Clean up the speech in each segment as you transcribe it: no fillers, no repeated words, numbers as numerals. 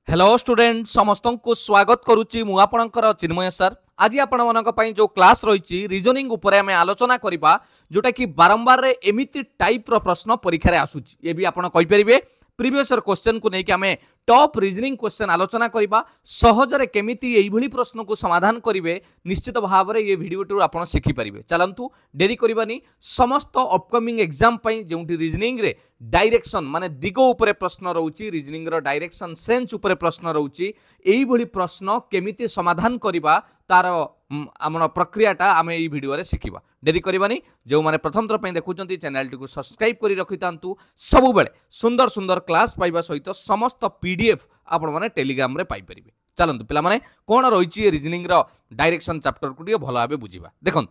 Hello student समस्त को स्वागत करुच्ची मु आपणकर चिन्मय सर। आज आपण मानक पई जो क्लास रही रीजनिंग उपरे आमे आलोचना करिबा जोटा कि बारंबार एमिति टाइप रो प्रश्न परीक्षा रे आसुची। ये भी आपण कहि परिबे प्रीवियस ईयर क्वेश्चन को लेके आमे टॉप रीजनिंग क्वेश्चन आलोचना करिबा। सहजरे केमिति एई भली प्रश्न को समाधान करिवे निश्चित भाव रे ये वीडियो टू आपण सिखि परिबे। चलंतु देरी करिबानी समस्त अपकमिंग एग्जाम पई जेउंटी रीजनिंग रे डायरेक्शन माने दिग उपरे प्रश्न रहउची, रीजनिंग रो डायरेक्शन सेंस उपरे प्रश्न रहउची। एई भली प्रश्न केमिति समाधान करिबा तार आमन प्रक्रियाटा आमे एई वीडियो रे सिखिबा। देरी करिबानी जो माने प्रथम थर पई देखुचंती चैनल टी को सब्सक्राइब करि रखितांतु। सब बेले सुंदर सुंदर क्लास पाइबा सहित समस्त पीडीएफ आपण माने टेलीग्राम रे पाइ परिबे। चलंतु पिला माने कोन रहिची रीजनिंग रो डायरेक्शन चैप्टर को टिके भलो भाबे बुझिबा। देखन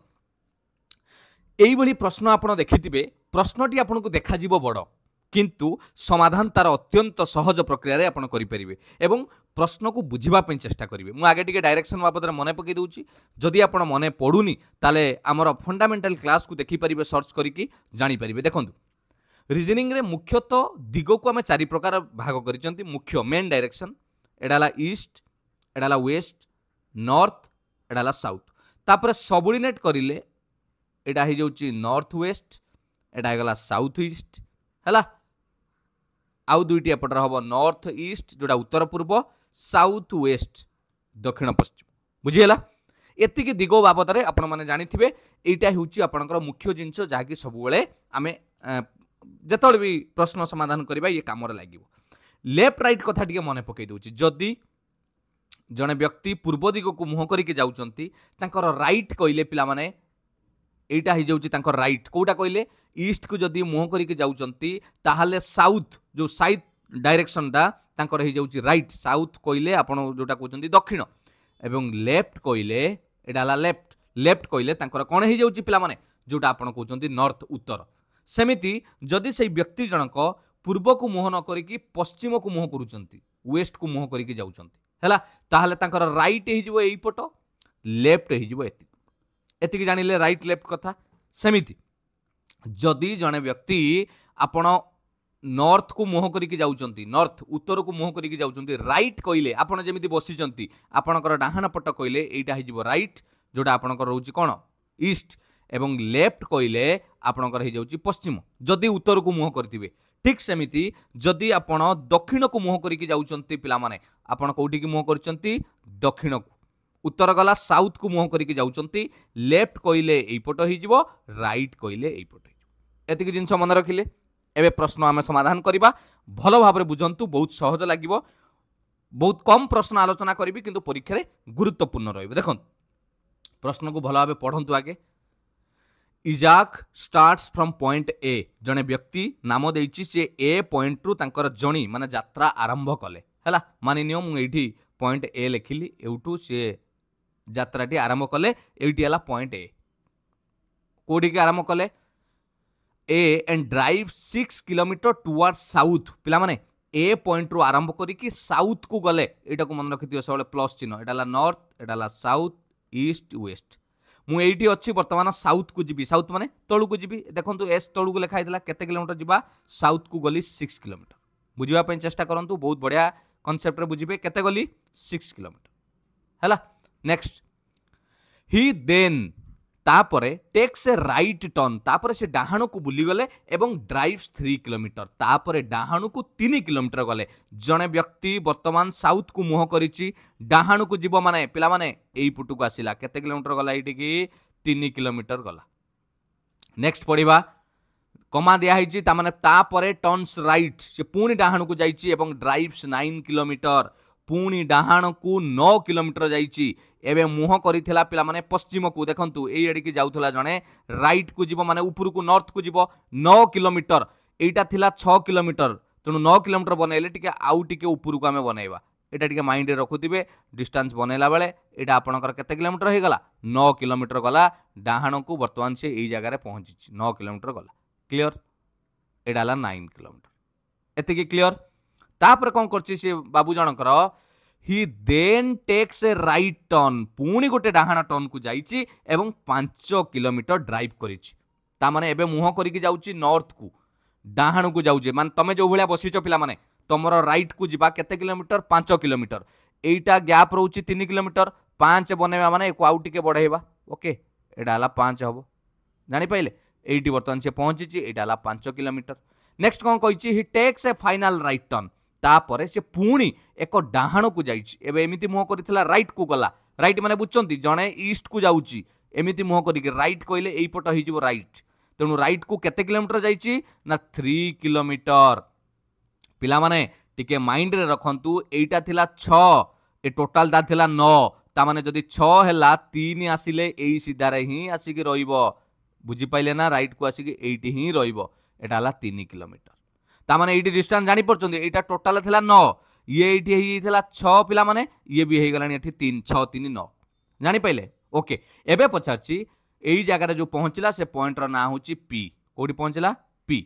एई भली प्रश्न आपण देखिथिबे, प्रश्नटी आपण को देखा जीवो बड़ किंतु समाधान तार अत्यंत सहज प्रक्रिया रे आपण करि परिबे एवं प्रश्न को बुझिबा पई चेष्टा करिवे। मु आगे टिके डायरेक्शन बाबद रे मने पकई दउची। जदि आपण मने पडुनी ताले हमर फंडामेंटल क्लास को देखि परिबे, सर्च करिकि जानि परिबे। देखंतु रीजनिंग रे मुख्यतः दिग को आमे चारि प्रकार भाग करिसंती। मुख्य मेन डायरेक्शन एडाला ईस्ट, एडाला वेस्ट, नॉर्थ, एडाला साउथ। तापर सबऑर्डिनेट करिले एडा हे जाउची नॉर्थ वेस्ट, एडा गला साउथ ईस्ट हैला। आउ दुईटी एपटर हम नॉर्थ ईस्ट जोड़ा उत्तर पूर्व, साउथ वेस्ट दक्षिण पश्चिम। बुझीगला एतिकी दिग बाबद में आपण मैंने जानिथिबे। एटा होउची आपणकर मुख्य जिंस जहाँकि सबुबले आमे जेतबे भी प्रश्न समाधान करिबा ये काम रे लागिबो। लेफ्ट राइट कथा टिके मने पकई दउची। जदि जने व्यक्ति पूर्व दिग को मुह करिके जाउचंती तांकर राइट कइले पिला माने एटा ही जाउची तांकर राइट। कोटा कइले ईस्ट को जदि मुह करिके जाउचंती ताहाले साउथ जो साइड डायरेक्शन टा तांकर ही जाउची राइट। साउथ कइले आपण जोटा कहउचंती दक्षिण एवं लेफ्ट कइले एडाला लेफ्ट। लेफ्ट कइले तांकर कोन ही जाउची पिला माने जोटा आपण कहउचंती नॉर्थ उत्तर। सेमिति जदि सेई व्यक्ति जनक पूर्व को मुह न करिकि पश्चिम को मुह करूचंती, वेस्ट को मुह करिकि जाउचंती हैला, ताहाले तांकर राइट ही जिवो एई पट, लेफ्ट ही जिवो एति। एतिकी जानिले राइट लेफ्ट कथा। सेमिति जदि जने व्यक्ति आपण नॉर्थ को मुह करिकि जाउचंती, नॉर्थ उत्तर को मुह करिकि जाउचंती, राइट कइले आपण जेमिति बसिचंती आपणकर डाहाण पट कइले एइटा हि जिवो राइट जोटा आपणकर रहउची कोन ईस्ट एवं लेफ्ट कइले आपणकर हि जाउची पश्चिम जदि उत्तर को मुह करथिबे। ठीक सेमिति जदि आपण दक्षिण को मुह करिकि जाउचंती पिला माने आपण कोउठी की मुह करचंती दक्षिण को, उत्तर गला साउथ को मुह करिकि जाउचंती, लेफ्ट कइले एई पट हि जिवो, राइट कइले एई पट हि जिवो। एतिकी जिंस मन रखिले एबे प्रश्न आमे समाधान करिबा। भलो भाबरे बुझंतु, बहुत सहज लागिबो। बहुत कम प्रश्न आलोचना करिबी किंतु परीक्षा रे गुरुत्वपूर्ण रहइबो। देखन प्रश्न को भलो भाबे पढंतु। आगे इजाक स्टार्ट्स फ्रॉम पॉइंट ए। जने व्यक्ति नाम देइछि से ए पॉइंट रु तांकर जर्नी माने यात्रा आरंभ कले हैला। मानि नियो मु एठी पॉइंट ए लिखिली, एउटू से यात्राटी आरंभ कले। एठी हला पॉइंट ए, कोडी के आरंभ कले A and drive 6 kilometre towards south. पिला माने ए पॉइंट रु आरंभ करिकि साउथ को गले, एटा को मन रखिथियो सबले प्लस चिन्ह। एटाला नॉर्थ, एटाला साउथ, ईस्ट, वेस्ट। मु एठी अछि वर्तमान साउथ को जिबी। साउथ माने तळु को जिबी। देखंतु एस तळु को लिखा हितला केते किलोमीटर जिबा, साउथ को गली 6 किलोमीटर। बुझिबा पय चेष्टा करंतु, बहुत बढ़िया कांसेप्ट रे बुझिबे। केते गली 6 किलोमीटर हैला। नेक्स्ट ही देन तापरे टेक्स ए राइट टर्न, तापरे से डाहाण को बुली गले एवं ड्राइव्स 3 किलोमीटर। तापरे डाहाण को 3 किलोमीटर गले। जने व्यक्ति वर्तमान साउथ को मुह करिछि, डाहाण को जीव माने पिला माने एई पुटु को आसिला। केते किलोमीटर गला एठी की 3 किलोमीटर गला। नेक्स्ट पढिबा। कमा दिया हिछि ता माने तापरे टर्न्स राइट, से पुनी डाहाण को जाइछि एवं ड्राइव्स 9 किलोमीटर। पुनी डाहाण को 9 किलोमीटर जाइछि। एबे मुह करिथिला पिला माने पश्चिम को। देखंतु एई एडी की जाउथला जने राइट को जीव माने ऊपर को नॉर्थ को जीव 9 किलोमीटर। एटा थिला 6 किलोमीटर, तेनु 9 किलोमीटर बनेले टिके आउ टिके ऊपर को हमें बनेइबा। एटा टिके माइंड रे रखुथिबे। डिस्टेंस बनेला बेले एटा आपनकर केते किलोमीटर हे गला, 9 किलोमीटर गला। डाहाण को वर्तमान से एई जगह रे पहुंची 9 किलोमीटर गला। क्लियर? एडाला 9 किलोमीटर। एतिकी क्लियर? तापर कोन करछि से बाबू जनकर ही then takes a right turn, पुणी गोटे डाहाण टर्न को जाइछि एवं 5 किलोमीटर ड्राइव करिछि। ता माने एबे मुह करिकि जाउछि नॉर्थ को, डाहाण को जाउछि। मान तमे जो भलिया बसिछ पिला माने तुमर राइट को जीवा केते किलोमीटर 5 किलोमीटर एटा गैप रोची 3 किलोमीटर 5 बनैबा माने एको आउ टिके बढ़ेबा ओके एटा हला 5 हबो जानि पाइले एटी बर्तमान से पहुंची एटा हला 5 किलोमीटर नेक्स्ट कोन कहिची he takes a final right turn तापरे से पुणी एक डाहाण को जाइछि एबे एमिति मुह करितला राइट को गला राइट माने बुझचंती जणे ईस्ट को जाउची एमिति मुह करिके राइट कहले एई पट होई जिवो राइट तेणु राइट को केते किलोमीटर जाइछि ना 3 किलोमीटर पिला माने टिके माइंड रे रखंतु एटा थिला 6 ए टोटल दा थिला 9 ता माने जदी 6 हैला 3 आसिले एई सीधा रे ही आसिके रहिबो बुझी पाइले ना राइट को आसिके एइटी ही रहिबो एटा हला 3 किलोमीटर ता माने एइटी डिस्टेंस जानि परचंदी एटा टोटल थिला 9 ये एइटी हेई थिला 6 पिला माने ये भी हेई गलानी एठी 3 6 3 9 जानि पाइले ओके एबे पछाची एई जगह रे जो पहुंचला से पॉइंट रो ना होची पी कोडी पहुंचला पी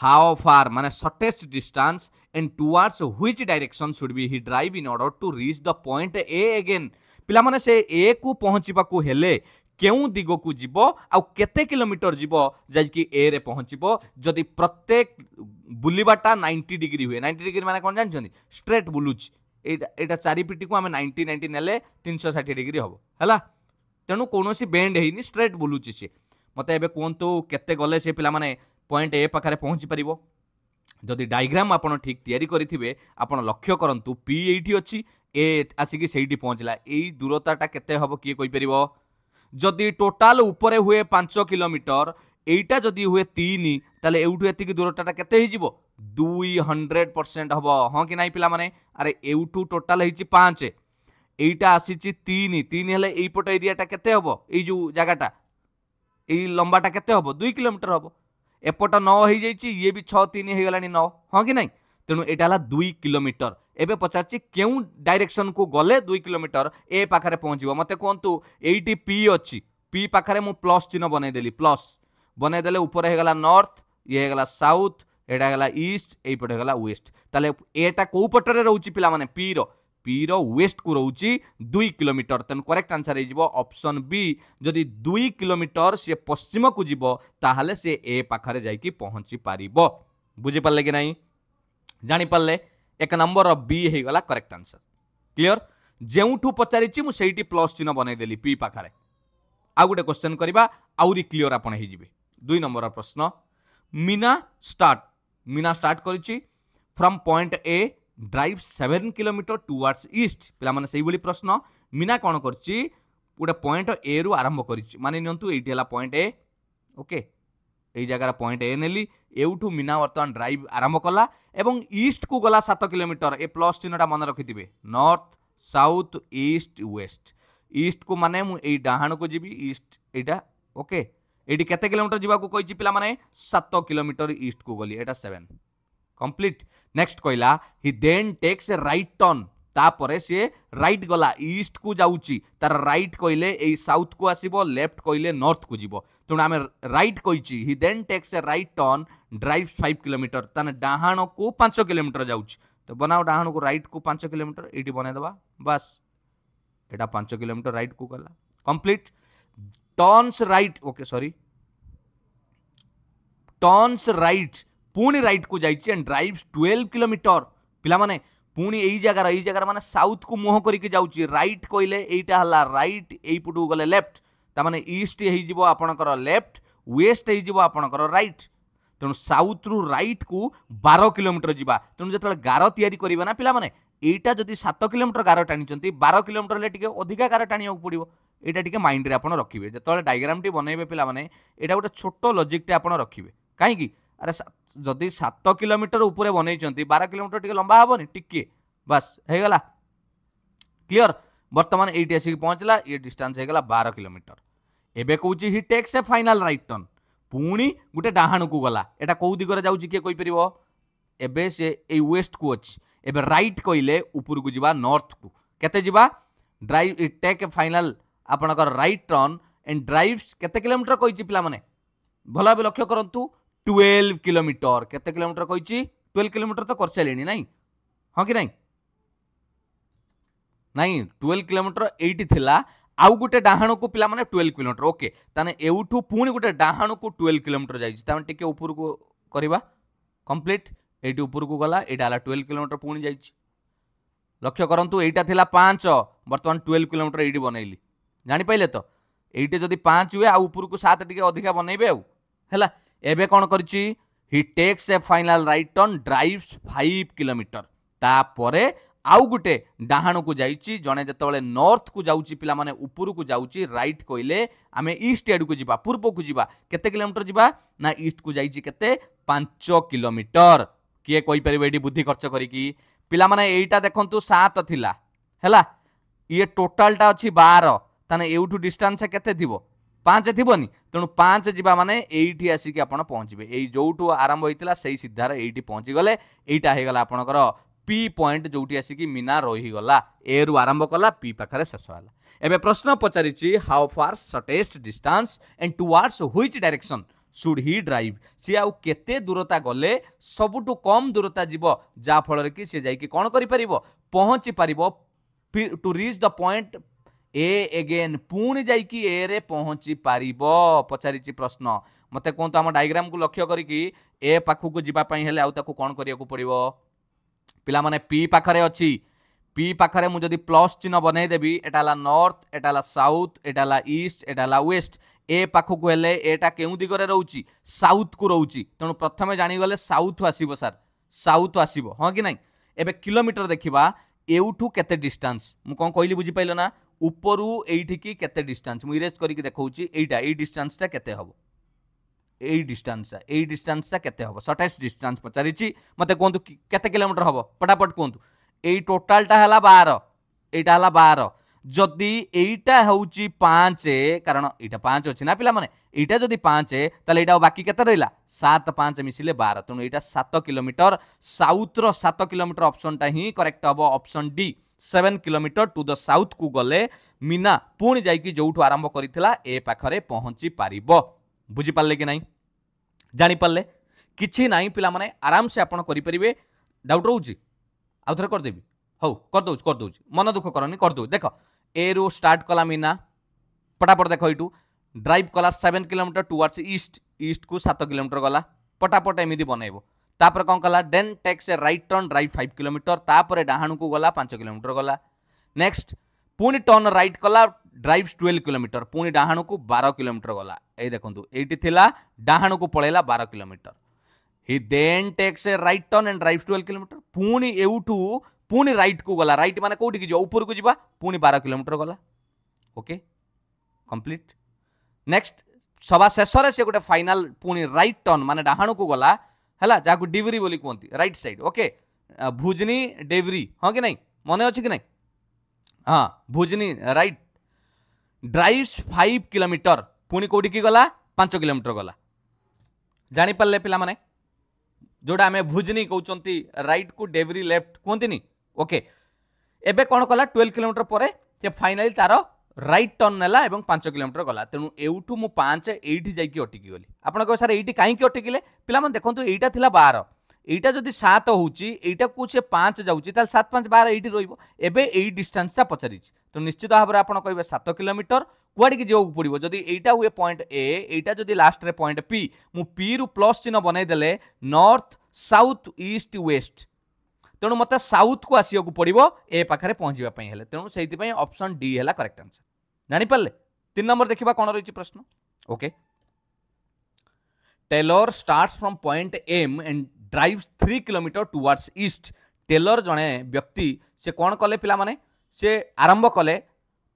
हाउ फार माने shortest distance and towards which direction should be he drive in order to reach the point A again पिला माने से ए को पहुंचीबा को हेले केउ दिगो को जीवो आ केते किलोमीटर जीवो जाइकी ए रे पहुंचीबो जदी प्रत्येक बुलीबाटा 90 डिग्री हुए 90 डिग्री माने कोन जानछनी स्ट्रेट बुलुच एटा चारि पिटी को हमें 90 90 नेले 360 डिग्री हबो हला तेणु कौनसी बेंड हेनी स्ट्रेट बुलुची से मते एबे कोंतु केते गले से पिला माने पॉइंट ए पाखरे पहुंची परिबो जदि डायग्राम आपण ठीक तयारी करिथिबे आपण लक्ष्य करंतु पी एठी अछि ए आसिकी सेठी पहुंचला एई दूरताटा केते हबो की कहि परिबो जदि टोटाल ऊपर हुए 5 किलोमीटर एटा जदि हुए 3 ताले एउठु एतिकी दूरताटा केते हि जिवो 200% हबो हां कि नाही पिला माने अरे एउठु टोटाल हिची 5 एटा आसीची 3 3 हेले एई पट एरियाटा केते हबो एई जो जगाटा एई लंबाटा केते हबो 2 किलोमीटर हबो एपट 9 हो जाइए ये भी 6 3 हो गलानी 9 हाँ कि नहीं तेणु एटा 2 किलोमीटर एबे पचारछि केउ डायरेक्शन को गले 2 किलोमीटर ए पाखरे पहुंचबो मते कोंतु एटी पी अछि पी पाखरे मु प्लस चिन्ह बनै देली प्लस बनै देले ऊपर हे गला नॉर्थ ये हे गला साउथ एटा गला ईस्ट एई पटे गला वेस्ट ताले एटा को पटरे रहउछि पिला माने पी रो वेस्ट को रहउछि 2 किलोमीटर तेन करेक्ट आंसर हे जिवो ऑप्शन बी जदि 2 किलोमीटर से पश्चिम को जिवो ताहाले से ए पाखरे जाई की पहुंची पारिबो बुझि पाले कि नाही जानि पाले एक नंबर बी हे गला करेक्ट आंसर क्लियर जेउठू पचारिछि मु सेठी प्लस चिन्ह बनै देली पी पाखरे आ गुटे क्वेश्चन करबा आउरी क्लियर आपण हे जिवे 2 नंबर प्रश्न मीना स्टार्ट करिछि from point A drive 7 kilometre towards east पिला माने सेही बोली प्रश्न मीना कोन करछि गोटे पॉइंट ए रु आरंभ करिछि माने नियंतु एठी हला पॉइंट ए ओके एई जगह पॉइंट ए नेली एउठू मीना वर्तमान ड्राइव आरंभ कला एवं ईस्ट को गला 7 किलोमीटर ए प्लस चिन्हटा मन रखिथिबे north south east west east को माने मु एई डाहाण को जीबी ईस्ट एटा ओके एटी केते किलोमीटर जीवा को कहिछि पिला माने 7 किलोमीटर ईस्ट को गली एटा 7 कंप्लीट नेक्स्ट कहला he then takes a right turn तापरे से राइट गला ईस्ट को जाउची तार राइट कहले ए साउथ को आसीबो लेफ्ट कहले नॉर्थ को जीवो तेणु आमे right कहिची he then takes a right turn drive 5 kilometre ताने डाहाण को 5 किलोमीटर जाउची तो बनाओ डाहाण को राइट को 5 किलोमीटर एटी बने दबा बस एटा 5 किलोमीटर राइट को गला complete turns right okay sorry turns right पुणी राइट को जाइए एंड ड्राइव्स 12 किलोमीटर पिला माने पुणी एई जगह माने साउथ को मुह करिके जाउची राइट कहले एटा हला राइट एई पुटू गले लेफ्ट ता माने ईस्ट हेई जिवो आपणकर लेफ्ट वेस्ट हेई जिवो आपणकर राइट तेणु साउथ रु राइट को 12 किलोमीटर जिबा तेणु जतले गारो तयारी करिबा ना पिला माने एटा जदि 7 किलोमीटर गारो टाणीचंती 12 किलोमीटर ले टिके अधिका गारो टाणिया पड़िबो एटा टिके माइंड रे आपण रखिबे जतले डायग्राम टी बनैबे पिला माने एटा गोटे छोटो लॉजिक टे आपण रखिबे काहे की अरे जदि 7 किलोमीटर ऊपर बनैचंती 12 किलोमीटर टिके लंबा हबनी टिके बस हे गला क्लियर वर्तमान एटी आसी पहुंचला ये डिस्टेंस हे गला 12 किलोमीटर एबे कहूची he takes a final right turn पुणी गुटे डाहाण को गला एटा कोउ दिगरे जाउची के कोइ परिबो एबे से ए वेस्ट को अछि एबे राइट कइले ऊपर को जिबा नॉर्थ को केते जिबा ड्राइव टेक ए फाइनल आपनकर राइट टर्न एंड ड्राइव्स केते किलोमीटर कहिची पिला माने भला बे लक्ष्य करंतु 12 किलोमीटर केते किलोमीटर कहिची 12 किलोमीटर तो कर चलेनी नहीं हां कि नहीं नहीं 12 किलोमीटर एटी थिला आउ गुटे डाहाण को पिला माने 12 किलोमीटर ओके ताने एउठू पुणी गुटे डाहाण को 12 किलोमीटर जाइछि ताने टिके ऊपर को करबा कंप्लीट एटी ऊपर को गला एटा 12 किलोमीटर पुणी जाइए लक्ष्य करंतु एटा थिला 5 वर्तमान 12 किलोमीटर एटी बनैली जानि पाइले तो एटे जदि 5 हुए आ ऊपर को 7 टिके अधिका बनैबे आउ हैला एबे कोन करछि he takes a final right turn drives 5 kilometre तापरे आउ गुटे डाहाण को जाइछि जणे जतबेले नॉर्थ को जाउछि पिला माने ऊपर को जाउछि राइट कइले आमे ईस्ट एड को जिबा पूर्व को जिबा केते किलोमीटर जिबा ना ईस्ट को जाइछि केते 5 किलोमीटर किए कहि परिबे एडी बुद्धि खर्च करिकी पिला माने एइटा देखंतु 7 थिला हैला ये टोटलटा अछि 12 ताने एउठु डिस्टेंस केते थिबो 5 थिबोनी तेणु 5 जिबा माने एइठी आसी कि आपण पहुंचबे एई जोउठु आरंभ होइतिला सेही सिद्धार एइठी पहुंची गले एइटा हे गला आपणकर पी पॉइंट जोउठी आसी कि मीना रही गला ए रु आरंभ कला पी पाखरे शेष होला एबे प्रश्न पचारिछि how far shortest distance and towards which direction should he drive सी आउ केते दूरता गले सबुटु कम दूरता जीवो जा फल कि सी जाई कि कोन करि परिबो पहुंची परिबो to reach the point A again पुणी जाई कि ए रे पहुंची परिबो पचारिछि प्रश्न मते कोन तो हम डायग्राम को लक्ष्य करी कि ए पाखु को जीवा पई हेले आउ ताको कोन करिया को पड़िबो पिला माने पी पाखरे अछि पी पाखरे मु जदी प्लस चिन्ह बनै देबी एटाला नॉर्थ एटाला साउथ एटाला ईस्ट एटाला वेस्ट ए पाखु को हेले एटा केउ दिगरे रहउची साउथ को रहउची तणु प्रथमे जानि गले साउथ आसीबो सर साउथ आसीबो हां कि नै एबे किलोमीटर देखिबा एउठु केते डिस्टेंस मु कोन कहली बुझी पाइलो ना ऊपरु एइठी की केते डिस्टेंस मु इरेज करी कि देखौची एइटा एइ डिस्टेंसटा केते हबो एइ डिस्टेंसटा केते हबो शॉर्टेस्ट डिस्टेंस पचारिछि मते कोंतु केते किलोमीटर हबो फटाफट कोंतु एइ टोटलटा हला 12 एइटा हला 12 जदि एइटा होउची 5 कारण एइटा 5 अछि ना पिला माने एइटा जदि 5 ताले एइटा बाकी केते रहला 7 5 मिसिले 12 तनु एइटा 7 किलोमीटर साउथ रो 7 किलोमीटर ऑप्शन टा ही करेक्ट हबो option D 7 kilometre to the south को गले मीना पुणी जाई कि जोठु आरंभ करितला ए पाखरे पहुंची पारिबो बुझी पाले कि नहीं जानी पाले किछि नहीं पिला माने आराम से आपण करि परिबे डाउट रहउची आउ थरे कर देबी हौ कर दउच मन दुख करनी कर दउ देखो ए रु स्टार्ट कला मीना पटापट देखो इटू ड्राइव कला 7 किलोमीटर टुवर्ड्स ईस्ट ईस्ट को 7 किलोमीटर गला पटापट एमिदी बनैबो तापर कोन कला then takes a right turn drive 5 kilometre तापर डाहाणु को गला 5 किलोमीटर गला नेक्स्ट पुनी टर्न राइट कला ड्राइव 12 किलोमीटर पुनी डाहाणु को 12 किलोमीटर गला ए देखंतु एटी थिला डाहाणु को पळेला 12 kilometre he then takes a right turn and drive 12 kilometre पुनी एउठू पुनी राइट को गला राइट माने कोठी कि जो ऊपर को जीवा पुनी 12 किलोमीटर गला ओके कंप्लीट नेक्स्ट सभा शेष रे से गोटे फाइनल पुनी राइट टर्न माने डाहाणु को गला हला जाकु डिवरी बोली कोंती राइट साइड ओके भुजनी डेवरी हां कि नहीं मने अछि कि नहीं हां भुजनी राइट ड्राइव्स 5 किलोमीटर पुनी कोठी की गला 5 किलोमीटर गला जानि पल्ले पिला माने जोड़ा आमे भुजनी कहउचंती राइट को डेवरी लेफ्ट कोंतीनी ओके एबे कोन कला 12 किलोमीटर परे से फाइनली तारो राइट टर्न नेला एवं 5 किलोमीटर गला तेनु एउठू मु 5 एइठी जाई कि अटकी गली आपण को सर एइठी काहे कि अटकिले पिला मन देखंतु एइटा थिला 12 एइटा जदी 7 होउची एइटा को से 5 जाउची ताल 7 5 12 एइठी रहइबो एबे एइ डिस्टेंस सा पचारिछि तो निश्चित भाबरे आपण कहबे 7 किलोमीटर कुआडी कि जेउ पड़िबो जदी एइटा हुए पॉइंट ए एइटा जदी लास्ट रे पॉइंट पी मु पी रु प्लस चिन्ह बनै देले नॉर्थ साउथ ईस्ट वेस्ट तेणु मत साउथ को आसिया को पड़िबो ए पाखरे पहुंचीबा पई हेले तेणु सेहिति पई ऑप्शन डी हैला करेक्ट आंसर जानि पाले 3 नंबर देखिबा कोन रहिछि प्रश्न okay Taylor starts from point M and drives 3 kilometre towards east Taylor जणे व्यक्ति से कोन कले पिला माने से आरंभ कले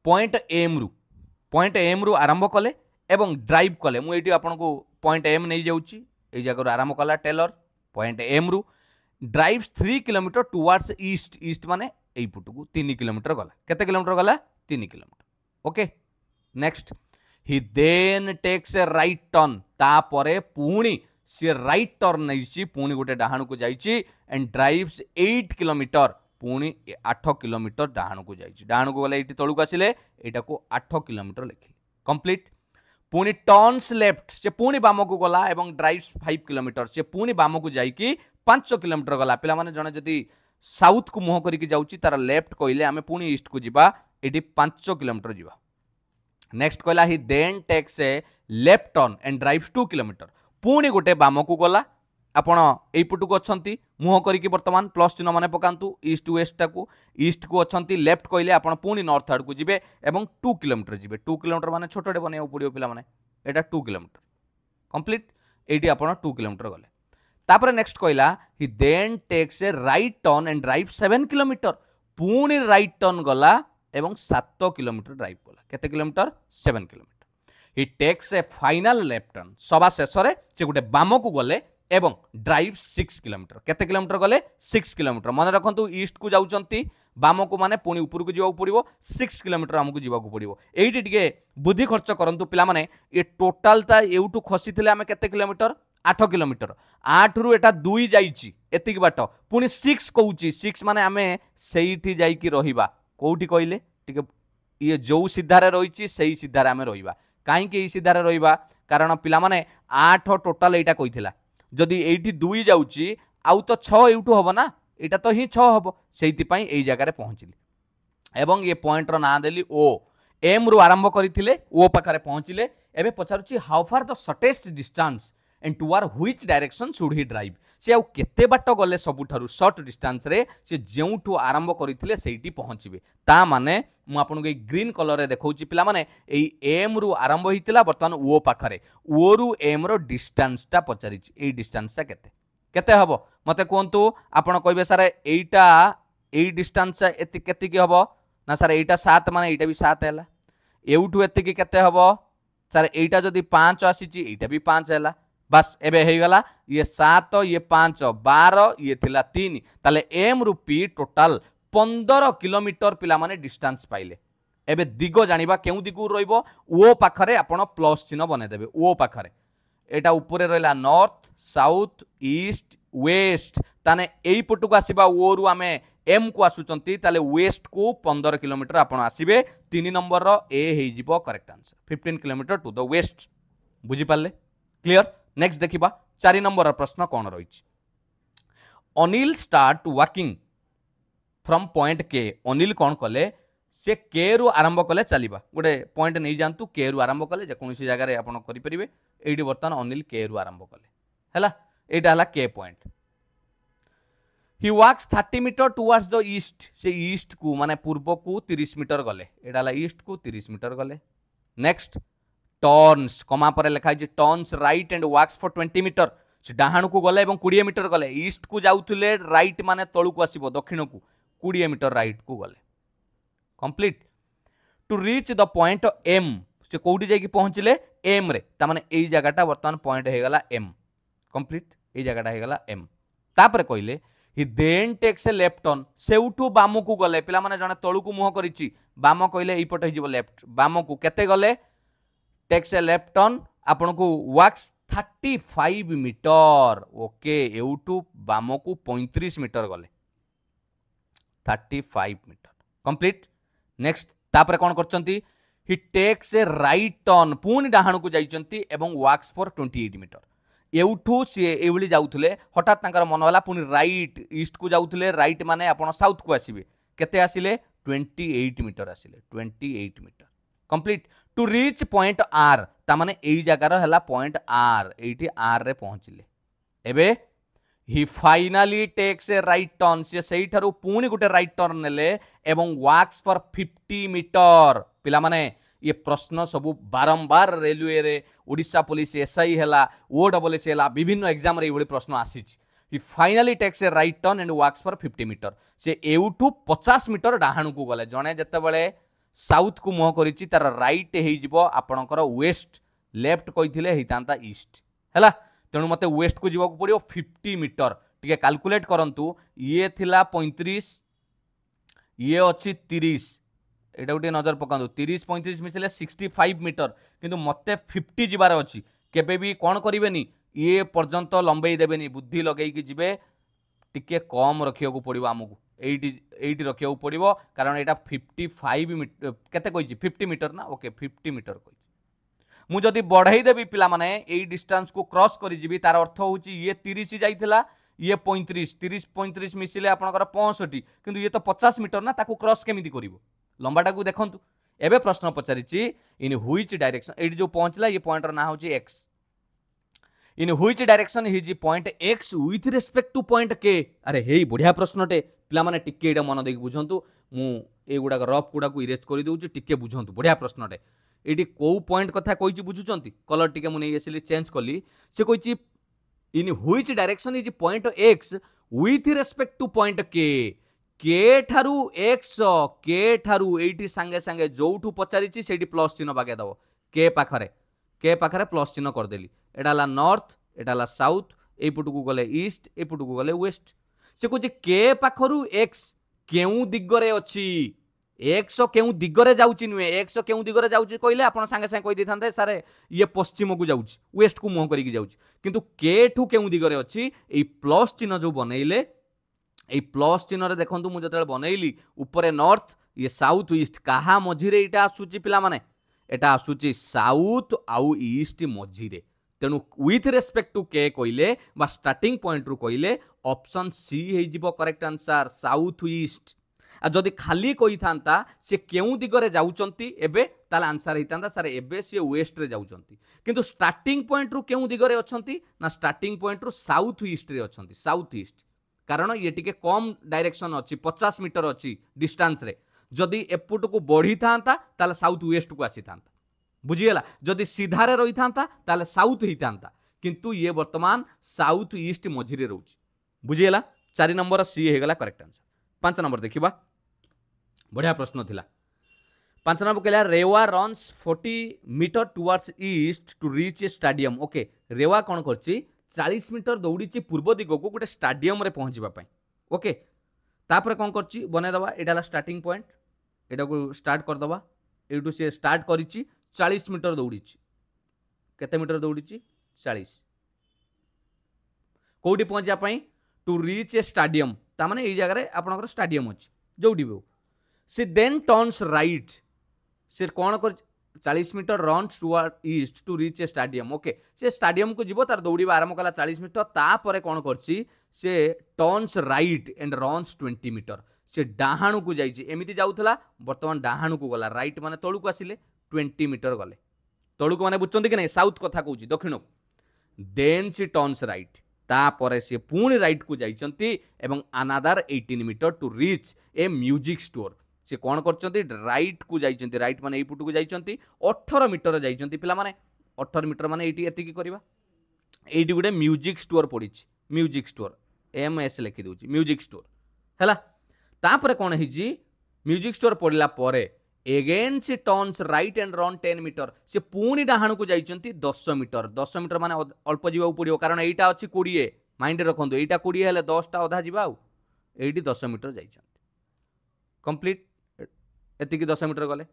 पॉइंट एम रु आरंभ कले एवं ड्राइव कले मु एटी आपन को पॉइंट एम नै जाउची ए जगह आरंभ कला टेलर पॉइंट एम रु drives 3 kilometre towards east east माने एई पुट को 3 किलोमीटर गला केते किलोमीटर गला 3 kilometre okay next he then takes a right turn तापरे पुणी से राइट टर्न नैछि पुणी गोटे डाहाणु को जाइछि एंड ड्राइव्स 8 किलोमीटर पुणी 8 किलोमीटर डाहाणु को जाइछि डाहाणु को गला एटी तळु को आसिले एटा को 8 किलोमीटर लिखि कंप्लीट पुणी टर्न्स लेफ्ट से पुणी बाम को गला एवं ड्राइव्स 5 किलोमीटर से पुणी बाम को जाइकि 5 किलोमीटर गला पिला माने जने जदी साउथ को मुह करिकि जाउची तार लेफ्ट कइले आमे पुणी ईस्ट को जिबा एटी 5 किलोमीटर जिबा नेक्स्ट कहला he then takes a left turn and drives 2 kilometre पुणी गोटे बाम को गला आपण एपटू को अच्छी मुह करके बर्तमान प्लस चिन्ह माने पकातु ईस्ट वेस्ट टाकू ईस्ट को अच्छी लेफ्ट कहले आपण पुणी नॉर्थ आड़ को जीवे एवं 2 किलोमीटर जीवे 2 किलोमीटर माने छोटे बनिया पड़ो पिला माने एटा 2 किलोमीटर कंप्लीट एटी आपण 2 किलोमीटर गले तापर नेक्स्ट कहला he then takes a right turn and drive 7 kilometre पुणी राइट टर्न गला एवं 7 किलोमीटर ड्राइव गला केते kilometre 7 kilometre he takes a final left turn सभा शेष रे से गोटे बाम को गले एवं ड्राइव 6 किलोमीटर केते किलोमीटर गले 6 किलोमीटर मन रखंतु ईस्ट को जाउचंती बाम को माने पुणी ऊपर को जीवाक पड़िबो 6 किलोमीटर हमको जीवाक पड़िबो एइटी टिके बुद्धि खर्च करंतु पिला माने ये टोटल ता एउटू खसीथिले हमें केते किलोमीटर 8 किलोमीटर 8 रु एटा 2 जाईची एतिक बाट पुणी 6 कहूची 6 माने हमें सेइठी जाईकी रहिबा कोउठी कहले टिके ये जो सीधारे रहिची सेही सीधारे हमें रहिबा काहे कि ई सीधारे रहिबा कारण पिला माने 8 टोटल एटा कहिथिला जदि एइठी 2 जाउची आउ तो 6 एउटू हबो ना एटा तो ही 6 हबो सेइति पई एई जगह रे पहुंचिली एवं ये पॉइंट रो ना देली ओ एम रु आरंभ करिथिले ओ पाखरे पहुंचिले एबे पचारुची how far the shortest distance and toward which direction should he drive से आउ केते बाट गले सबुठारु शॉर्ट डिस्टेंस रे से जेउठू आरंभ करिथिले सेइटी पहुंचिबे ता माने मु आपन के ग्रीन कलर रे देखौची पिला माने एई एम रु आरंभ हितिला वर्तमान ओ पाखरे ओ रु एम रो डिस्टेंस ता पचारिछि एई डिस्टेंस ता केते केते हबो मते कोंतु आपन कहबे सारे एइटा एई डिस्टेंस एति केति की हबो ना सारे एइटा 7 माने एइटा भी 7 हैला एउठू एति की केते हबो सारे एइटा जदी 5 आसीची एइटा भी 5 हैला बस एबे हे गला ये 7 ये 5 12 ये थिला 3 ताले एम रु पी टोटल 15 किलोमीटर पिला माने डिस्टेंस पाइले एबे दिगो जानिबा केउ दिगु रहिबो ओ पाखरे आपण प्लस चिन्ह बने देबे ओ पाखरे एटा ऊपरे रहला नॉर्थ साउथ ईस्ट वेस्ट ताने एई पटु को आसीबा ओ रु आमे एम को आसुचंती ताले वेस्ट को 15 किलोमीटर आपण आसीबे 3 नंबर रो ए हे जिवो correct answer 15 kilometre to the west बुझी पाले क्लियर नेक्स्ट देखिबा 4 नंबर प्रश्न कौन रही Anil start walking from point के अनिल कौन कले से के रु आरंभ कले चलिबा गोटे पॉइंट नहीं जानतु के रु आरंभ कले जे कोनोसी जगह रे आपण करि परिबे एडी वर्तमान अनिल के रु आरंभ कले हैला एटा हला के point he walks 30 metre towards the east से ईस्ट को माने पूर्व को 30 मीटर गले एटा हला ईस्ट को 30 मीटर गले नेक्स्ट टर्न्स कमा पर लिखा है turns right and walks for 20 metre से डाहाण को गले एवं 20 मीटर गले ईस्ट को जाउथुले राइट माने तळु को आसीबो दक्षिण को 20 मीटर राइट को गले complete to reach the point M से कोठी जाई पहुंचले एम रे ता माने एई जगहटा वर्तमान पॉइंट हे गला एम कंप्लीट एई जगहटा हे गला एम तापर कहले ही then takes a left turn सेउठू बामु को गले पिला माने जने तळु को मुह करिछि बाम कहले एई पट हे जिवो लेफ्ट बाम को केते गले टेक्स ए लेफ्ट टर्न आपन को वॉक्स 35 मीटर ओके एउटू बाम को 35 मीटर गले 35 मीटर कंप्लीट नेक्स्ट तापर कोन करचंती ही टेक्स ए राइट टर्न पुनी डाहाण को जाइचंती एवं वॉक्स फॉर 28 मीटर एउठू सी एवली जाउथले हठात तांकर मन होला पुनी राइट ईस्ट को जाउथले राइट माने आपन साउथ को आसीबे केते आसीले 28 मीटर आसीले 28 metre complete to reach point R ता माने एई जगार हला पॉइंट आर एठी आर रे पहुंचले एबे ही finally takes a right turn से सेई थारु पुनी गुटे राइट टर्न नेले एवं वॉक्स फॉर 50 मीटर पिला माने ये प्रश्न सबु बारंबार रेलवे रे ओडिशा पुलिस एसआई हला ओडब्ल्यूएस हला विभिन्न एग्जाम रे एभली प्रश्न आसीछि he finally takes a right turn and walks for 50 metre से एउठू 50 मीटर डाहाण को गले जणे जते बेले साउथ को मुह करिछि तार राइट हे जिवो आपणकर वेस्ट लेफ्ट कहिथिले हेतांता ईस्ट हैला तेणु मते वेस्ट को जीवा को पड़ियो 50 मीटर टिके कैलकुलेट करंतु ये थिला 35 ये अछि 30 एटा उटे नजर पकांदो 30 35 मिसले 65 मीटर किंतु मते 50 जिबार अछि केबे भी कोन करिवेनी ये पर्यंत लंबेई देबेनी बुद्धि लगेई कि जिबे टिके कम रखियो को पड़ियो हमकु 80 रखियो को पड़ियो कारण एटा 55 मीटर केते कहिछि 50 मीटर ना ओके 50 मीटर कहिछि मु जदि बढ़ाई देबी पिला माने एई डिस्टेंस को क्रॉस करि जिबी तार अर्थ होउछि ये 30 जाइथिला ये 35 30 35 मिसिले आपनकर 65 किंतु ये तो 50 मीटर ना ताकू क्रॉस केमिति करिवो लंबाटा को देखंतु एबे प्रश्न पचारिछि इन व्हिच डायरेक्शन एडी जो पहुंचला ये पॉइंट रा ना होछि X in which direction his point X with respect to point K. अरे हे बढ़िया प्रश्नटे पिला माने टिके एटा मन देकी बुझंतु मु ए गुडा रफ गुडा को इरेज कर दउची टिके बुझंतु बढ़िया प्रश्नटे एटी को पॉइंट कथा कहिची बुझुचंती कलर टिके मु नै एसिली चेंज करली से कहिची in which direction his point X with respect to point K ठारू एक्स के ठारू एटी संगे संगे जोठू पचारिची सेठी प्लस चिन्ह बागे दबो के पाखरे प्लस चिन्ह कर देली एटा ला नॉर्थ एटा ला साउथ ए पटकू गले ईस्ट ए पटकू गले वेस्ट से कहूँ के पाखरु एक्स केउ दिगरे अछि एक्स केउ दिगरे जाउची नुए एक्स केउ दिगरे जाउची कहले आपण संगे संगे कहि दिथांते सारे ये पश्चिम को जाउची वेस्ट को मुह करिक जाउची किंतु के ठू केउ दिगरे अछि ए प्लस चिन्ह जो बनैले ए प्लस चिन्ह रे देखंतु मु जतले बनैली ऊपर नॉर्थ ये साउथ ईस्ट काहा मझिरे एटा आसुची पिला माने एटा आसुची साउथ आउ ईस्ट मझिरे तेणु विथ रेस्पेक्ट टू के कहले बा स्टार्टिंग पॉइंट रु कहले ऑप्शन सी हे जिवो करेक्ट आंसर साउथ ईस्ट आ जदि खाली कहि थांता से केउ दिगरे जाउचंती एबे ताल आंसर हितांता सर एबे से वेस्ट रे जाउचंती किंतु स्टार्टिंग पॉइंट रु केउ दिगरे अछंती ना स्टार्टिंग पॉइंट रु साउथ ईस्ट रे अछंती साउथ ईस्ट कारण ये टिके कम डायरेक्शन अछि 50 मीटर अछि डिस्टेंस रे जदि एपुट को बढ़ी थांता ताल साउथ वेस्ट को आसी थांता बुझीगला जदि सीधारे रही थांता ताले साउथ ही थांता किंतु ये वर्तमान साउथ ईस्ट मझिरे रहउची बुझीगला 4 नंबर सी हेगला करेक्ट आंसर 5 नंबर देखिबा बढ़िया प्रश्न थिला 5 नंबर कहला Reva runs 40 metre towards east to reach a stadium okay Reva कोन करची 40 मीटर दौड़ीची पूर्व दिग को गोटे स्टेडियम रे पहुंचीबा पई ओके तापर कोन करची बने दबा एडाला स्टार्टिंग पॉइंट एडा को स्टार्ट कर दबा एटू से स्टार्ट करिची 40 मीटर दौड़ीची केते मीटर दौड़ीची 40 कोडी पहुंचा पई टू रीच ए स्टेडियम ता माने एई जगह रे आपनकर स्टेडियम अछि जोडी बे से देन टर्न्स राइट से कोन कर 40 metre runs toward east to reach a stadium okay से स्टेडियम को जीवो तार दौड़ीबा आरंभ कला 40 मीटर ता परे कोन करची से turns right and runs 20 metre से डाहाणु को जाइची एमिति जाउथला वर्तमान डाहाणु को गला राइट माने तळु को आसिले 20 मीटर गले तळु को माने बुझचंती कि नै साउथ कथा कहूची दक्षिण देन सी टर्न्स राइट तापर से पुणी राइट को जाइचंती एवं another 18 metre to reach a music store से कौन करचंती राइट को जाइचंती राइट माने एई पुट को जाइचंती 18 मीटर जाइचंती पिला माने 18 मीटर माने एटी एति की करबा एटी गुडे म्यूजिक स्टोर पडिछि म्यूजिक स्टोर एम एस लिखि दोची म्यूजिक स्टोर हैला तापर कौन हिजी म्यूजिक स्टोर पड़ला परे एगेन से turns right and run 10 metre से पुणी डाहाणु को जाइचंती 10 मीटर माने अल्प जीवा पड़ियो कारण एटा अछि 20 माइंड रखंतु एटा 20 हेले 10 टा अधा जीवा आउ एटी 10 मीटर जाइचंती कंप्लीट एतिकी 10 मीटर गले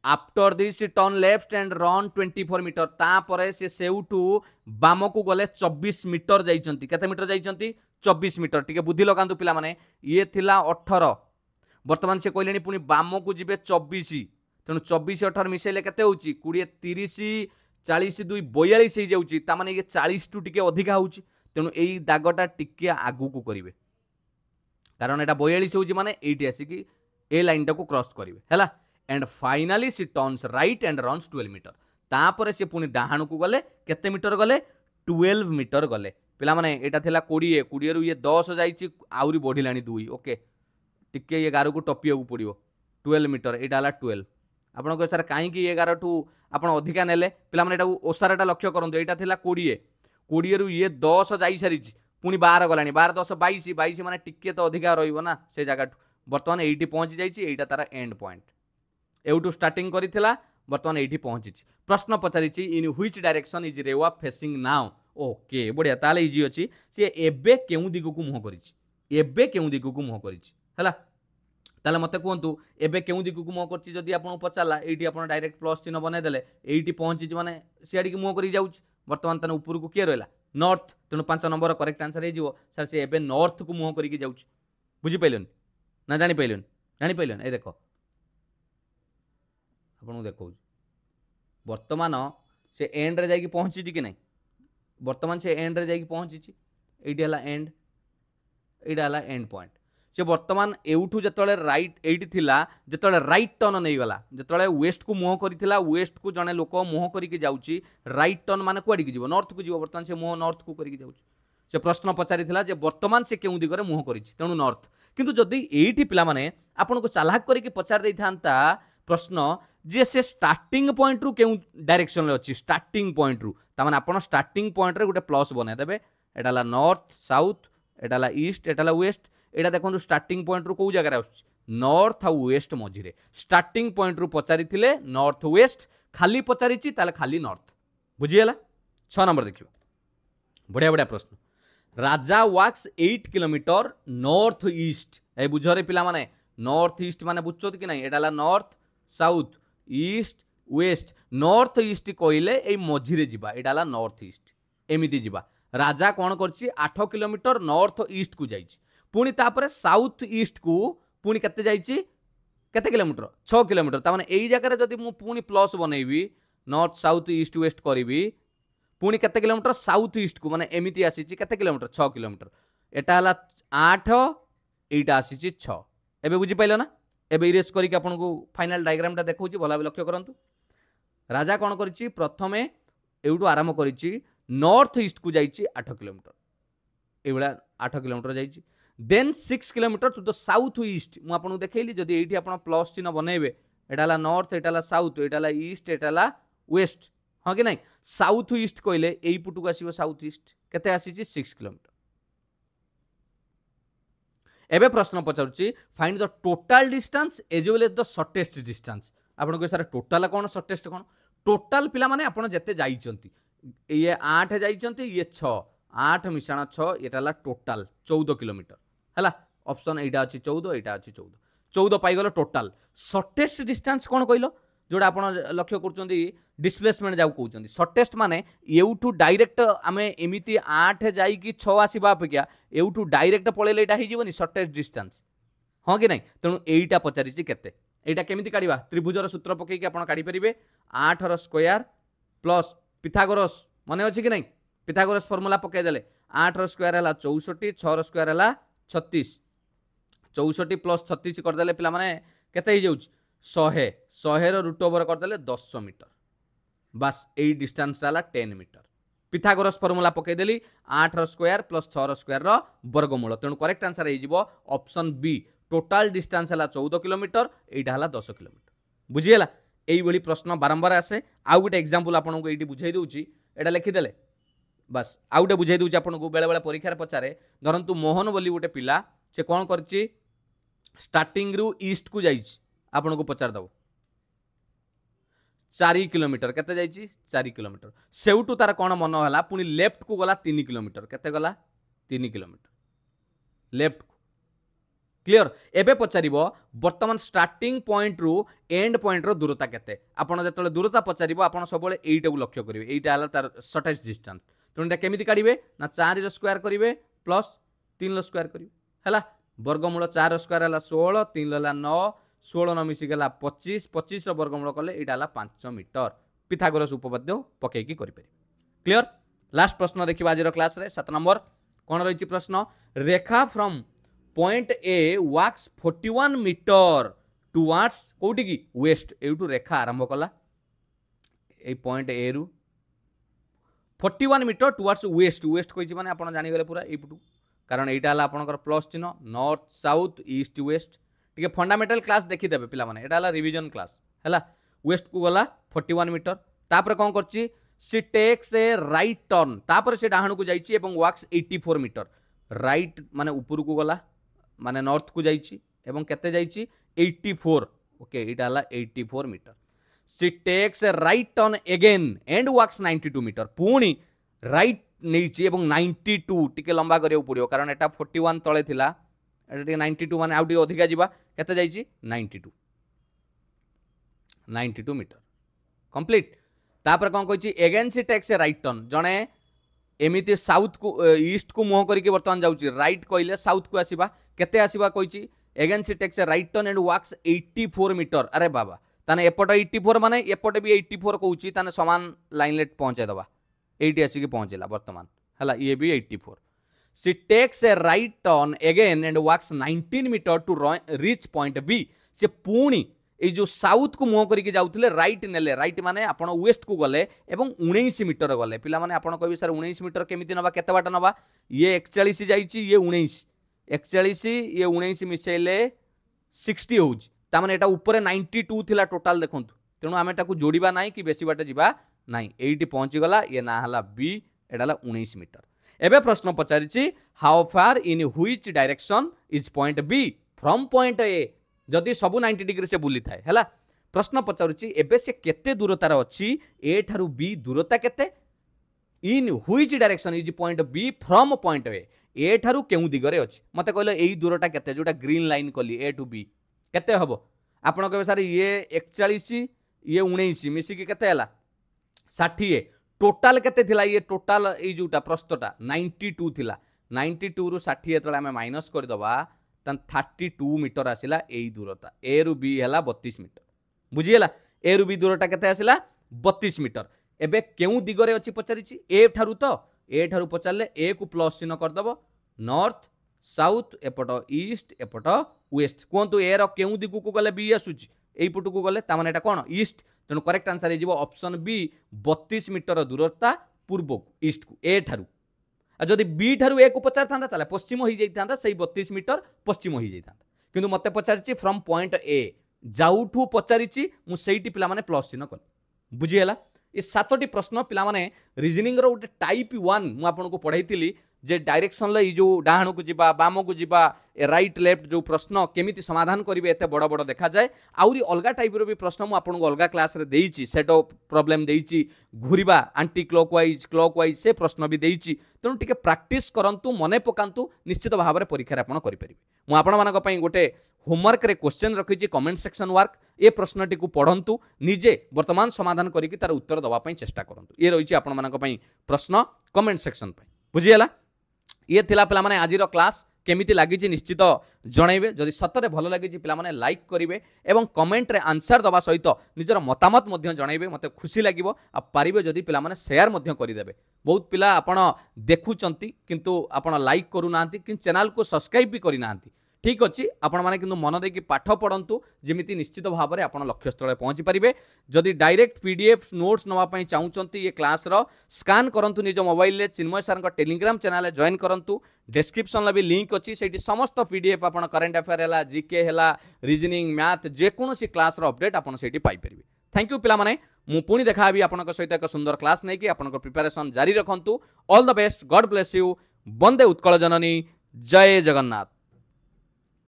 after this turn left and run 24 metre तापर से सेउटू बाम को गले 24 मीटर जाइचंती केते मीटर जाइचंती 24 मीटर टिके बुद्धि लगांतु पिला माने ये थिला 18 वर्तमान से कहलेनी पुनी बाम को जिबे 24 तेणु 24 18 मिसेले केते होउची 20 30 40 2 42 हे जाउची ता माने ये 40 टू टिके अधिका होउची तेणु एई दागटा टिके आगु को करिवे कारण एटा 42 होउची माने एटी आसी कि ए लाइन टा को क्रॉस करिवे हैला and finally she turns right and runs 12 metre तापर से पुनी डाहाणु को गले केते मीटर गले 12 मीटर गले पिला माने एटा थिला 20 20 रु ये 10 जाईची आउरी बढ़िलानी 2 ओके टिके 11 को टपिया को पड़ियो 12 मीटर एटा हला 12 आपण को सर काहे कि 11 टू आपण अधिका नेले पिला माने एटा ओसाराटा लक्ष्य करंतु एटा थिला 20 20 रु ये 10 जाई सारिची पुनी 12 गलानी 12 10 22 22 माने टिके तो अधिका रहइबो ना से जगह वर्तमान एटी पहुंची जाइची एटा तारा एंड पॉइंट एउटू स्टार्टिंग करिथिला वर्तमान एटी पहुंचीची प्रश्न पचारिची in which direction is Reva facing now okay बढ़िया ताले इजी अछि से एबे केउ दिगु को मुह करिची एबे केउ दिगु को मुह करिची हैला ताले मते कोंतु एबे केउ दिगु को मुह करची जदी आपण पचाला एटी आपण डायरेक्ट प्लस चिन्ह बने देले एटी पहुंचीची माने सियाडी की मुह करी जाउची वर्तमान तने ऊपर को के रहला नॉर्थ तेनु 5 नंबर करेक्ट आंसर हे जिवो सर से एबे नॉर्थ को मुह करी की जाउची बुझी पाइलन ना जानी पाइलन ए देखो आपन देखो वर्तमान से एंड रे जाई पहुंची कि नहीं वर्तमान से एंड रे जाई पहुंची एडी हला एंड एडा हला एंड पॉइंट से बर्तमान एउठू जतले राइट एइटी थिला जतले राइट टर्न नहीं गला जतले वेस्ट को मुह करिथिला वेस्ट को जने लोक मुह करिके जाउची राइट टर्न माने कुआडी की जीव नॉर्थ को जीव बर्तमान से मुह नॉर्थ को करिके जाउची से प्रश्न पचारिथिला जे बर्तमान से केउ दिगरे मुह करिछि तेणु नॉर्थ किंतु जदि एइठी पिला माने आपन को चालाक करिके पचार दैथांता प्रश्न जे से स्टार्टिंग पॉइंट रु केउ डायरेक्शन रे अछि स्टार्टिंग पॉइंट रु ता माने आपन स्टार्टिंग पॉइंट रे गुटे प्लस बने देबे एटाला नॉर्थ साउथ एटाला ईस्ट एटाला वेस्ट एटा देखो स्टार्टिंग पॉइंट रु कौ जगह आस नॉर्थ आ वेस्ट मझिरे स्टार्टिंग पॉइंट रु पचारि नॉर्थ वेस्ट खाली पचारि खाली नॉर्थ बुझीगला 6 नंबर देखियो बढ़िया बढ़िया प्रश्न Raja walks 8 kilometre north east ए बुझरे पिला माने नॉर्थ ईस्ट माने बुझछत कि नहीं एटाला north south east west north east कहले ए मझिरे जिबा एटाला नॉर्थ ईस्ट एमिति जिबा राजा कौन करछि 8 किलोमीटर नॉर्थ ईस्ट को जाइछि पुणी तापर साउथ ईस्ट को पुणी केते जाइछि केते किलोमीटर 6 किलोमीटर ता माने एई जगह जदि मु पुणी प्लस बनैबी नॉर्थ साउथ ईस्ट वेस्ट करिवि पुणी केते किलोमीटर साउथ ईस्ट को माने एमिति आसीछि केते किलोमीटर 6 किलोमीटर एटा हला 8 एटा आसीछि 6 एबे बुझि पाइलो ना एबे इरेज करिक आपन को फाइनल डायग्राम टा देखौछि भला लक्ष्य करंतु राजा कौन करछि प्रथमे एउडू आरंभ करछि नॉर्थ ईस्ट को जाइछि 8 किलोमीटर एबेला 8 किलोमीटर जाइछि then 6 kilometre to the south east मु आपन देखैली जदि एठी आपन प्लस चिन्ह बनेबे एटाला नॉर्थ एटाला साउथ एटाला ईस्ट एटाला वेस्ट हां कि नहीं साउथ ईस्ट कहले एई पुटु आसीबो साउथ ईस्ट केते आसीछि 6 किलोमीटर एबे प्रश्न पचारुछि find the total distance as well as the shortest distance आपन को सारा टोटल कोन शॉर्टेस्ट कोन टोटल पिला माने आपन जते जाइचंती ये 8 जाइचंती ये 6 8 मिशाण 6 एटाला टोटल 14 किलोमीटर हला ऑप्शन एटा अछि 14 एटा अछि 14 पाई गलो टोटल शॉर्टेस्ट डिस्टेंस कोन कहलो जोड़ा आपण लक्ष्य करचंदी डिस्प्लेसमेंट जाऊ कहउचंदी शॉर्टेस्ट माने एउठू डायरेक्ट आमे एमिति 8 जाई कि 6 आसीबा अपेक्षा एउठू डायरेक्ट पळेले एटा हि जीवनी शॉर्टेस्ट डिस्टेंस हां कि नहीं तेणु एटा पचारिछि केते एटा केमिति काढिबा त्रिभुजर सूत्र पकई कि आपण काढी परिबे 8 र स्क्वायर प्लस पिथागोरस माने अछि कि नहीं पिथागोरस फार्मूला पकई देले 8 र स्क्वायर हला 64 6 र स्क्वायर हला 36 64 प्लस 36 कर देले पिला माने केते हि जाउछ 100 रो रूट ओवर कर देले 10 मीटर बस एई डिस्टेंस हला 10 मीटर पिथागोरस फार्मूला पकई देली 8 र स्क्वायर प्लस 6 र स्क्वायर रो वर्गमूल तेणु करेक्ट आंसर हे जिवो ऑप्शन बी टोटल डिस्टेंस हला 14 किलोमीटर एटा हला 10 किलोमीटर बुझियला एई बली प्रश्न बारंबार आसे आउ गोटे एग्जांपल आपन को एटी बुझाई दउची एटा लिखि देले बस आउ गोटे बुझाई दउची आपन को बेले बेले परीक्षा रे पचारे धरंतु मोहन बोली गोटे पिला से कोन करची स्टार्टिंग रु ईस्ट को जाइछि आपन को पचार दबो 4 किलोमीटर केते जाइछि 4 किलोमीटर सेउटू तार कोन मन हला पुनी लेफ्ट को गला 3 किलोमीटर केते गला 3 किलोमीटर लेफ्ट क्लियर एबे पचारिबो वर्तमान स्टार्टिंग पॉइंट रु एंड पॉइंट रो दूरता केते आपण जतले दूरता पचारिबो आपण सबले एइटा को लक्ष्य करिवे एइटा हला तार शॉर्टेस्ट डिस्टेंस तोंडा केमिति काढिबे ना 4 रो स्क्वायर करिवे प्लस 3 रो स्क्वायर करिवे हला वर्गमूल 4 रो स्क्वायर हला 16 3 हला 9 16 न मिसी गला 25 25 रो वर्गमूल कले एटा हला 5 मीटर पिथागोरस उपपाद्य पकई की करि पारि क्लियर लास्ट प्रश्न देखिबा आज रो क्लास रे 7 नंबर कोन रहिछि प्रश्न Rekha from point A walks 41 metre towards कोठी की वेस्ट एउटू रेखा आरंभ कला ए पॉइंट ए रु 41 मीटर टुवर्ड्स वेस्ट वेस्ट कहिछि माने आपण जानि गले पूरा एपुटू कारण एटा हला आपनकर प्लस चिन्ह नॉर्थ साउथ ईस्ट वेस्ट टिके फंडामेंटल क्लास देखि देबे पिला माने एटा हला रिवीजन क्लास हला वेस्ट को गला 41 मीटर तापर कोन करछि सी टेक्स ए राइट टर्न तापर से डाहण को जाइछि एवं वाक्स 84 मीटर राइट माने ऊपर को गला माने नॉर्थ को जाइछि एवं केते जाइछि 84 ओके एटा हला 84 metre she takes a right turn again and walks 92 metre पुणी राइट नहीं एवं 92 टिके लंबा करियो पड़ियो कारण एटा 41 तळे थिला एटा टिके 92 माने आउटी अधिका जिबा केते जाइछि 92 मीटर कंप्लीट तापर कोन कहिछि अगेन सी टेक्स ए राइट टर्न जणे एमिति साउथ को ईस्ट को मुह करिके वर्तमान जाउछि राइट कइले साउथ को आसीबा केते आसीबा कहिछि अगेन सी takes a right turn and walks 84 metre अरे बाबा ताने एपट 84 माने एपट भी 84 कहउछि ताने समान लाइन लेट पहुंचे दबा एटी आसिक पहुंचला वर्तमान हला ये भी 84 सी takes a right turn again and walks 19 metre to reach point B से पुणी ये जो साउथ को मुह करके जाऊले राइट नेले राइट माने आपण वेस्ट को गले एवं 19 मीटर गले पिला माने आपण कहबे सर 19 मीटर केमिति नबा केते बाट नबा ये 41 जाईची ये 19 41 ये 19 मिसेले 60 होउची ता माने एटा ऊपर 92 थिला टोटल देखंतु तेणु आमे ताकू जोड़िबा नाही कि बेसी बाट जिबा नाही एइटी पहुंची गला ये ना हला बी एटा हला 19 मीटर एबे प्रश्न पचारिची how far in which direction is point B from point A जदि सबु 90 डिग्री से बुली थाए हैला प्रश्न पचारुची एबे से केते दूरतार अछि ए ठारू बी दूरता केते in which direction is point B from point A ठारू केउ दिगरे अछि मते कहले एई दूरता केते जोटा ग्रीन लाइन कली ए टू बी केते हबो आपण कहबे सर ये 41 ये 19 मिसी के केते हला 60 टोटल केते थिला ये टोटल ए जोटा प्रस्तोटा 92 थिला 92 रु 60 एतले हमें माइनस कर दबा तन 32 मीटर आसिला एई दूरता ए रु बी हला 32 मीटर बुझिएला ए रु बी दूरता केते आसिला 32 मीटर एबे केउ दिगरे अछि पचारिछि ए ठारू तो ए ठारू पचारले ए को प्लस चिन्ह कर दबो नॉर्थ साउथ एपट ईस्ट एपट वेस्ट कोंतु ए रो केउ दिगु को गले बी आसुछि एई पटु को गले ता माने एटा कोन ईस्ट तेणु करेक्ट आंसर हो ऑप्शन बी 32 मीटर दूरता पूर्व को ईस्ट को ए ठारू जदि बी ठारू ए को पचार था ताले पश्चिम हो जाता से 32 मीटर पश्चिम हो जाता किंतु मते पचारिछि फ्रॉम पॉइंट ए जाउठू पचारिछि मु सेइटी पिला माने प्लस चिन्ह कल बुझिएला ये 7टी प्रश्न पिला माने रीजनिंग रो गोटे टाइप 1 मु आपनको पढ़ाइतिली जे डायरेक्शन ले जो डाहाण को जिबा बाम को जिबा राइट लेफ्ट जो प्रश्न केमिति समाधान करिवे एते बड़ बड़ देखा जाए आउरी अलगा टाइप रो भी प्रश्न मु आपनको अलगा क्लास रे देइछि सेट ऑफ प्रॉब्लम देइछि घुरिबा एंटी क्लॉकवाइज से प्रश्न भी देइछि तेणु टिके प्रैक्टिस करंतु मने पकांतु निश्चित भाव रे परीक्षा रे आपण करि परिबे मु आपण मानक पई गोटे होमवर्क रे क्वेश्चन रखिछि कमेंट सेक्शन वर्क ए प्रश्नटी को पढ़ंतु निजे वर्तमान समाधान करिकि तार उत्तर दवा पई चेष्टा करंतु ये रहिछि आपण मानक पई प्रश्न कमेंट सेक्शन पई बुझिएला ये थिला पिला माने आजिरो क्लास केमिति लागिछि निश्चित जणैबे जदि सतरे भलो लागिछि पिला माने लाइक करिवे एवं कमेंट रे आंसर दबा सहित निजर मतामत मध्य जणैबे मते खुशी लागिवो आ पारिबे जदि पिला माने शेयर मध्य करि देबे बहुत पिला आपण देखुचंती किंतु आपण लाइक करू नांती कि चैनल को सब्सक्राइब भी करि नांती ठीक अच्छी आपण मैंने किंतु मन देकी पाठ पढ़ंतु जमिति निश्चित भाव में आपण लक्ष्य स्थल पहुँची पारे जदि डायरेक्ट पीडीएफ नोट्स नापी चाहूँगी ये क्लास स्कान करंतु निज मोबाइल चिन्मय सर टेलीग्राम चैनल जॉइन करंतु डिस्क्रिप्शन भी लिंक अच्छी से समस्त पीडीएफ आप करेन्ट अफेयर है जीके है रीजनिंग मैथ जेकोसी क्लास अपडेट आपड़ से पाइपर थैंक यू पिला मु पुणी देखा आपन सहित एक सुंदर क्लास नहीं कि आपन प्रिपरेशन जारी रखंतु all the best God bless you Vande Utkal Janani जय जगन्नाथ।